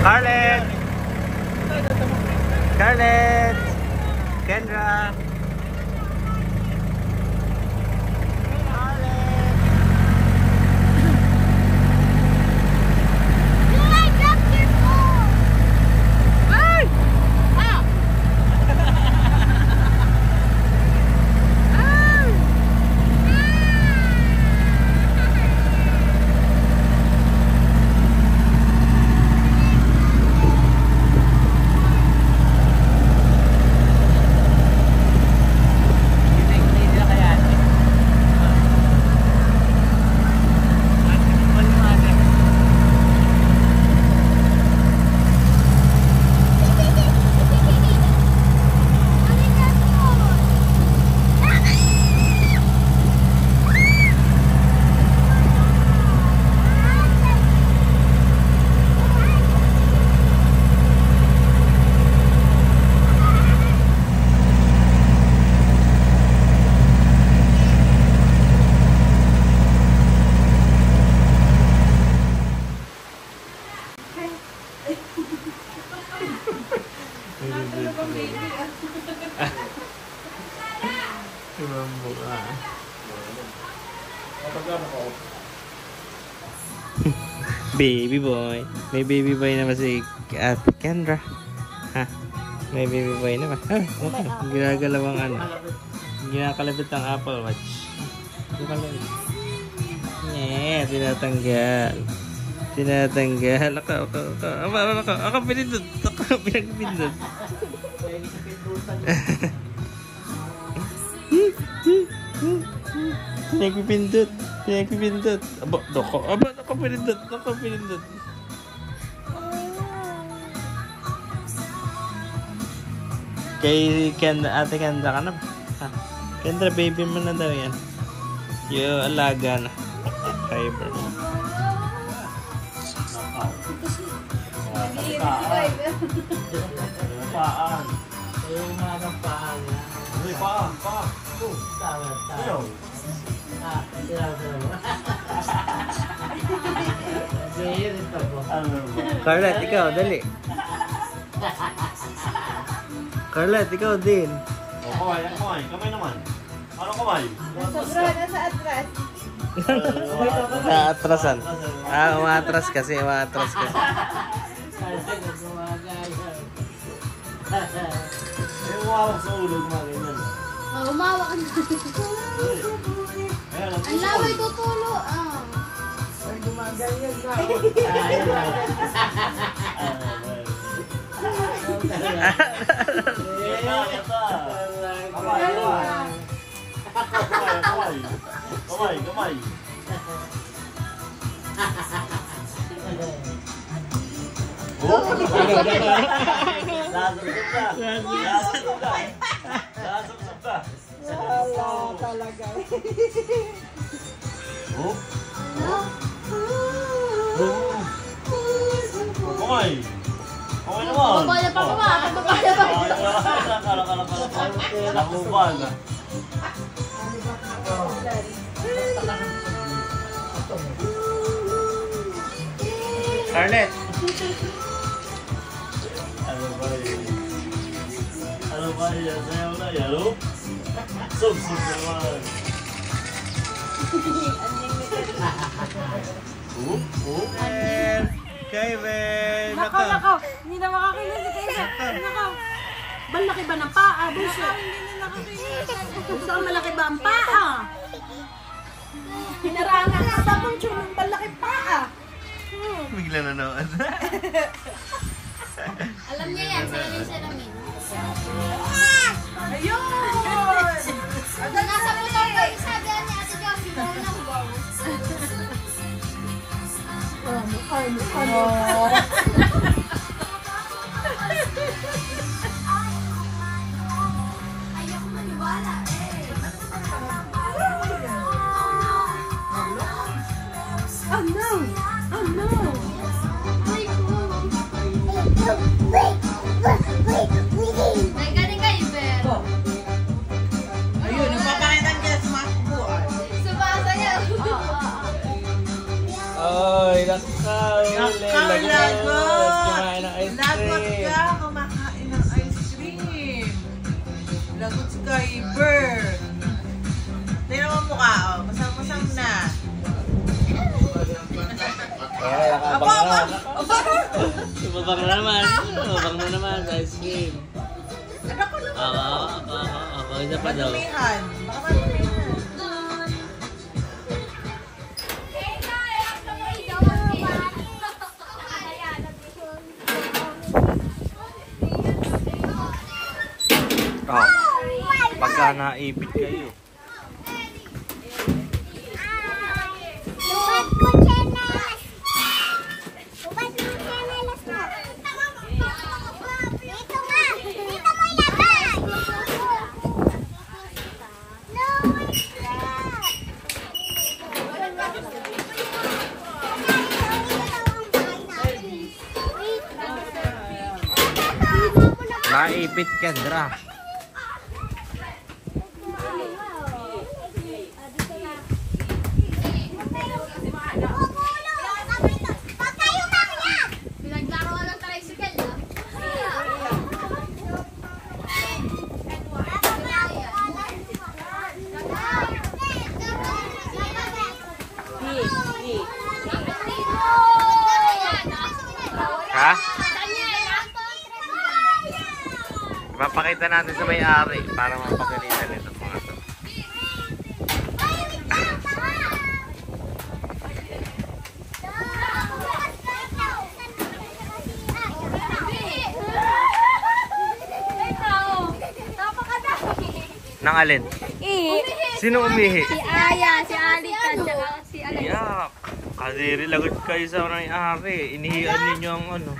Scarlett! Scarlett! Kendra! Baby boy. May baby boy naman si Ate Kendra. Ha? May baby boy naman. Ah, okay. Ginagalaw ang ano. Ginakalabit ang Apple Watch. Yeah, tinatanggal. Tinatanggal. Ako pinindot. Ako pinagpindot. Pinagpindot. Pinagpindot. Ako pinindot. Ako pinindot. Kay Ate Kendra ka na ba? Ha? Kendra, baby mo na daw yan. Yung alaga na. Fiber. Paan. Yung mga paan. Uy, paan. Paan. Tama. Carlet, ikaw, dali. Carlet, ikaw din. Kamay, kamay. Kamay naman. Ano kamay? Nasa atras. Sa atrasan. Ah, umatras kasi, umatras kasi. Umawak sa ulo, ganyan. Umawak ka na. Ang laway tutulo. Ay, gumaganyan na. Ayun lang. Kamay. Wala talaga. Kamay naman. Babaya pa ko ba? Babaya pa ko. Nakubal. Carlet. Ano ba yan? Sayaw na yan. Sub-sub naman. Kevin. Nakaw. Hindi na makakinig si Kevin. Nakaw. Malaki ba ng paa? Buso. Hindi na nakakinig. Gusto ang malaki ba ang paa? Hinarangan ka sa mong ng malaki paa. Bigla na naman. Alam niya yan, salamin. Ayun! Nasa motor ko yung sabi niya, Ate Josie, mo lang wow. Ano? Ayoko maniwala eh. Oh no! Oh no! May galing kayo, Ber. Ayun, nagpapakitan ka sa mga buwan. Sumasayaw. Ay, nakaw. Nakaw, Mabang na naman. Mabang na naman sa ice cream. Ako. Isa pa daw. Madumihan. Baka madumihan. Oh, pagka naipit kayo. Luwag ko chanelas. Luwag ko chanelas mo. Dito nga. Dito mo ilagay. Naipit, Kendra. Ha? Ipapakita natin sa may-ari para mapagalitan nito mga to. Nang alin? Sino umihi? Si Aya, si Alika, tsaka si Alex. Yak! Kadiri, lagot kayo sa may-ari. Inihian ninyo ang ano.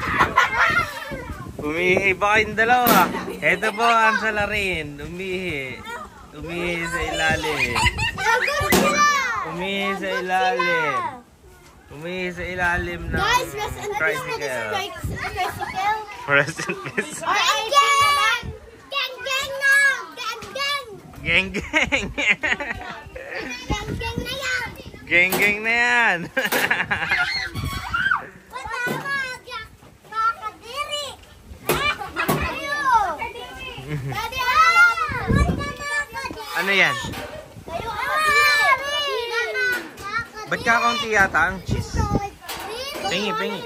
Umihi ba kayong dalawa? Ito po ang salarin. Umihi. Umihi sa ilalim. Umihi sa ilalim. Umihi sa ilalim ng tricycle. Present kiss. Geng geng. Geng geng na yan. Ano yan? Ba't kakaunti yata ang cheese? Pingi, pingi.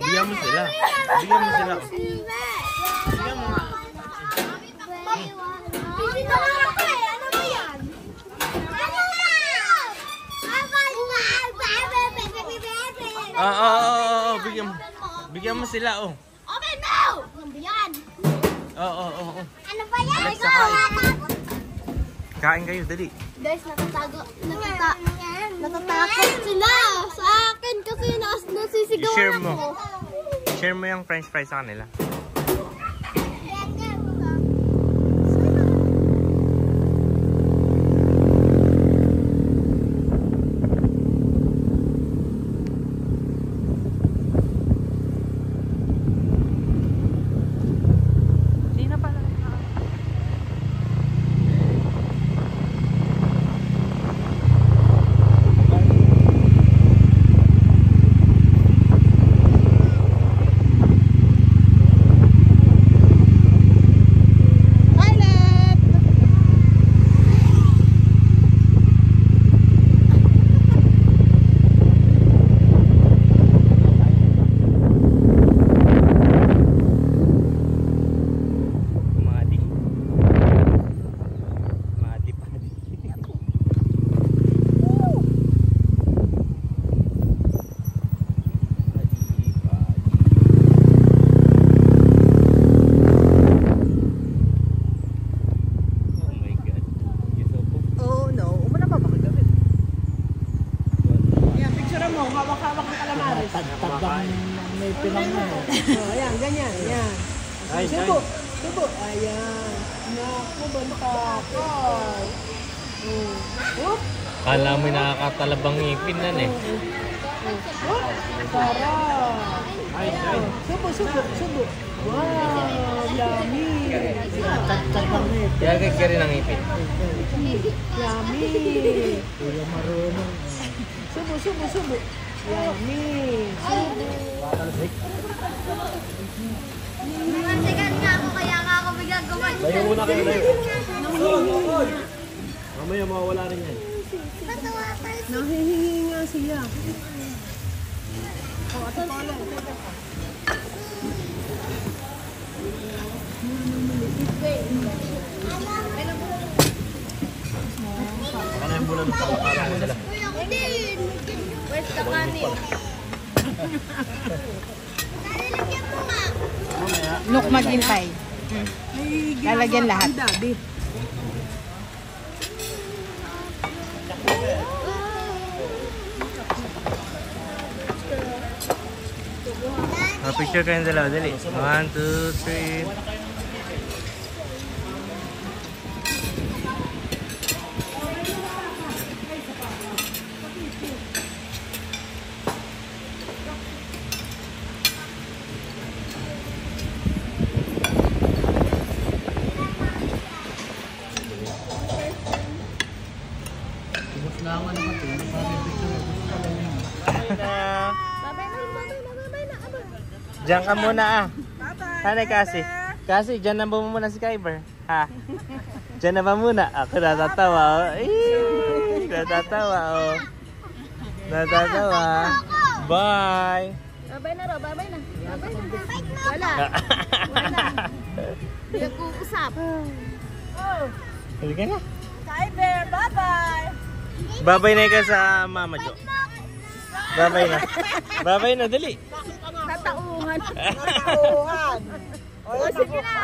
Bigyan mo sila. Bigyan mo sila. Bigyan mo nga. Oo, bigyan mo sila, oh. Open mo! Ano ba yan? Oo. Ano ba yan? Alexa, kain kayo, dali. Guys, natatakot sila sa akin kasi nasisigawan I-share mo. ako. Share mo yung french fries sa kanila. May pinang mo. Oh, ayan, ganyan, yan. Subo. Ayan. Naku, bantakay. Oop. Kala mo nakakatalabang ngipin nan eh. Oop. Sarap. Subo. Wow, yummy. Yagay ka rin ang ngipin. Yummy. Kuya marunong. Subo. Yummy. Nangantigan nga ako, kaya nga ako biglang gumawa. Layo muna kayo, layo. Mamaya mawawala rin yan. Nahihingi nga siya. Oh, ate Polo. Ano yung bulan sa parang mo dala? Where's the money? Look maghintay. Lalagyan lahat. Dabi. Picture kayong dalawa, dali. 1, 2, 3. Diyan ka muna ah. Hanay kasi. Kasi diyan na ba muna si Kyber? Ha? Diyan na ba muna? Ako natatawa oh. Natatawa oh. Natatawa. Bye. Babay na, babay na. Babay na. Wala. Wala. Hindi ako usap. Hindi ka na. Kyber, bye-bye. Babay na ka sa mama Jo. Babay na. Babay na, dali. Tataungan. O, sige na.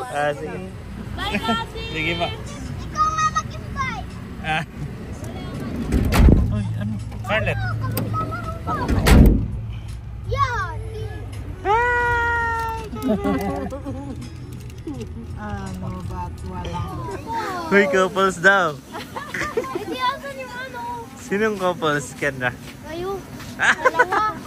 Ah, sige. Bye, Kasi. Sige pa. Ikaw nga mag-invite. Ah. Uy, ano? Scarlett. Yan. Ano ba't walang... Uy, couples daw. Hindi asan yung ano. Sinong couples, Kendra? Kayo. Dalawa.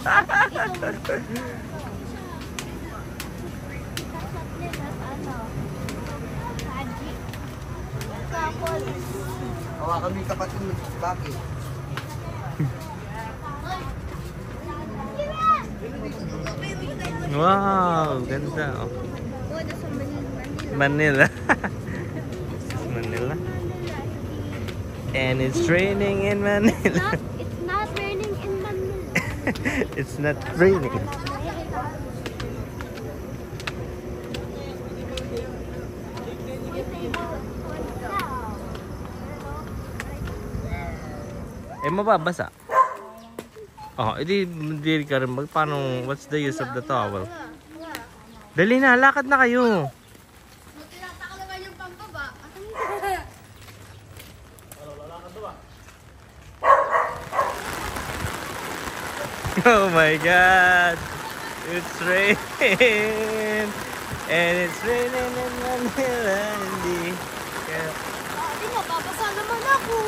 Hawakan mo yung kapatid mo, bakit? Wow, ganda. Oh. Manila. Manila. And it's raining in Manila. It's not raining in Manila. It's not raining. Eh, mababasa. Oh, edi hindi ka rin paano, what's the use of the towel? Dali na, lakad na kayo. Tinatakalan yung pambaba. Oh my God! It's raining! And it's raining in Manila. Hindi. Hindi nga, babasa naman ako.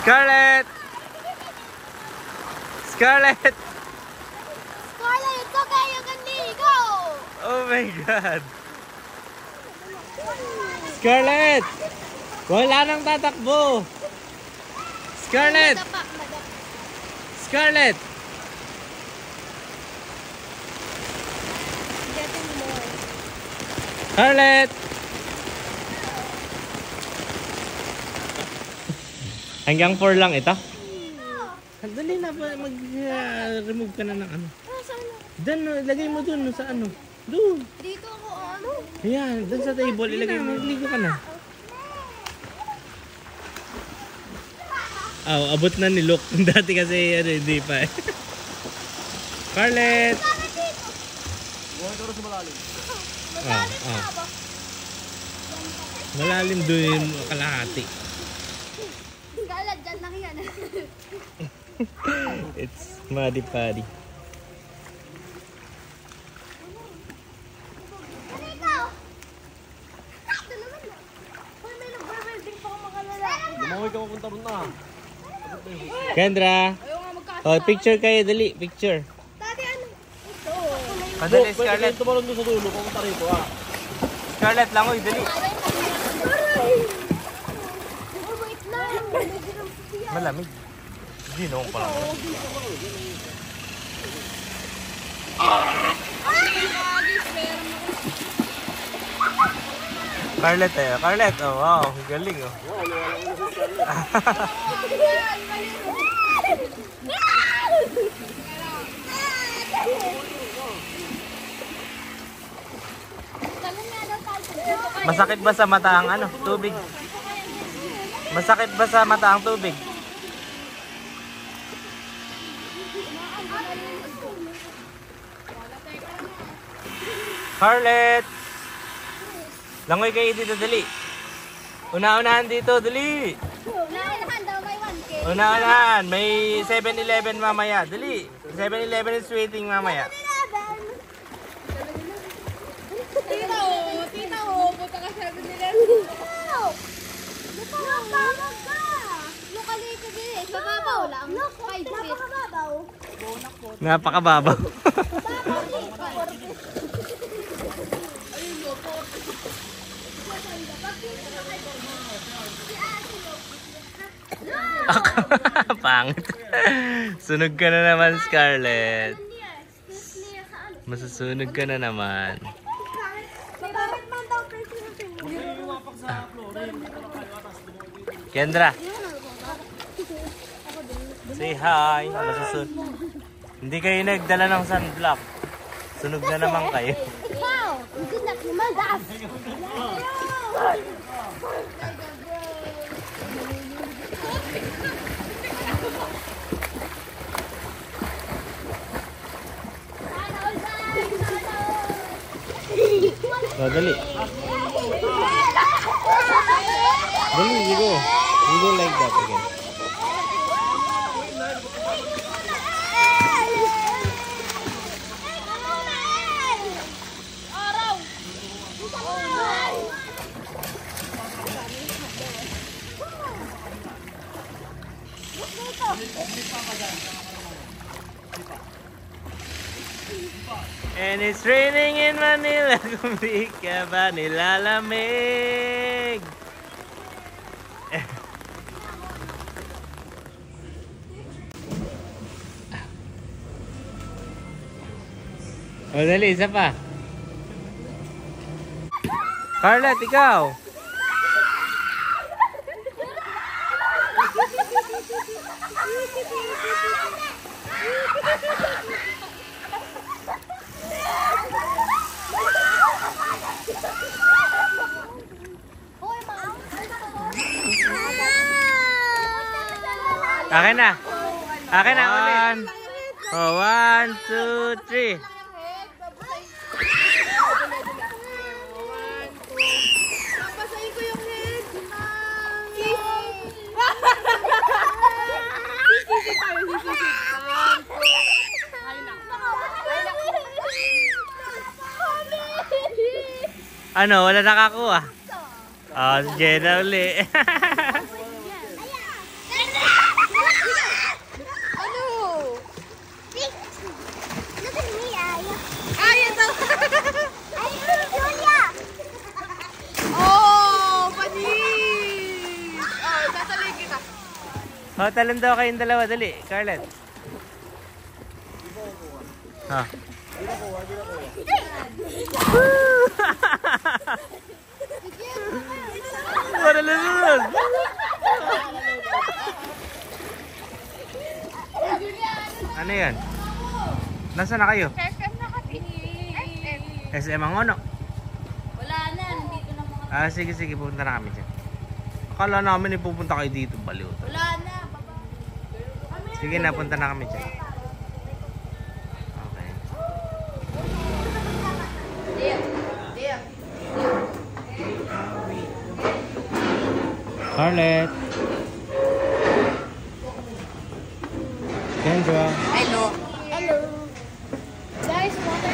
Scarlett! Scarlett! Scarlett, it's okay. You can go. Oh my God! Scarlett! Wala nang tatakbo! Scarlett! Scarlett! Getting more. Scarlett! Hanggang 4 lang ito? Dali na ba, mag-remove ka na ng ano. Doon, lagay mo doon sa ano. Doon. Dito ako, ano? Ayan, doon sa table, ilagay mo. Ligo ka na. Oh, abot na ni Luke. Dati kasi ano, hindi pa eh. Scarlett! Malalim doon yung kalahati. Scarlett, dyan lang yan. It's muddy paddy. Ano ikaw? Ito naman na. Uy, may nag-welding pa ako makalala. Gumawa ka mapunta ron na. Kendra! Oh, picture kayo, dali. Picture. Dati ano? Ito. Padali, Pwede Scarlett. kayo tumalon doon sa dulo, pumunta rito ah. Scarlett lang, oy, dali. Aray! Oh, wait lang. Malamig. Ginong pa lang. Carlet eh. Carlet, oh wow. Galing oh. Masakit ba sa mata ang ano? Tubig? Masakit ba sa mata ang tubig? Carlet! Langoy kayo dito, dali. Una-unahan dito, dali. Naunahan daw, may 1K. Una-unahan. May 7-Eleven mamaya. Dali. 7-Eleven is waiting mamaya. Tita, punta ka 7-Eleven. Napamag ka. Lokalito din eh. Sa babaw lang. 5 feet. Napakababaw. Pangit. Sunog ka na naman, Scarlett. Masusunog ka na naman. Kendra. Say hi. Masusunog. Hindi kayo nagdala ng sunblock. Sunog na naman kayo. Wow! Hindi na kumagas. Oh, dali. Dali, you go. You go like that again. And it's raining in Manila, kung di ka ba nilalamig? O dali, isa pa. Carlet, ikaw. Akin na. Akin na. 1, 2, 3. Papasahin ko yung head. Sisisi tayo, sisisi. Ano? Wala nakakuha. Oh, si Jenna uli. Oh, talon daw kayong dalawa. Dali, Carlet. Ha. Maralunod. Ano yan? Nasaan na kayo? SM na kasi. SM ang ano? Wala na, nandito na mga... Ah, sige, sige. Pupunta na kami dyan. Akala namin ipupunta kayo dito. Baliw. Wala na, baba. Sige na, punta na kami dyan. Okay. Carlet. Kendra. Hello. Hello. Guys, water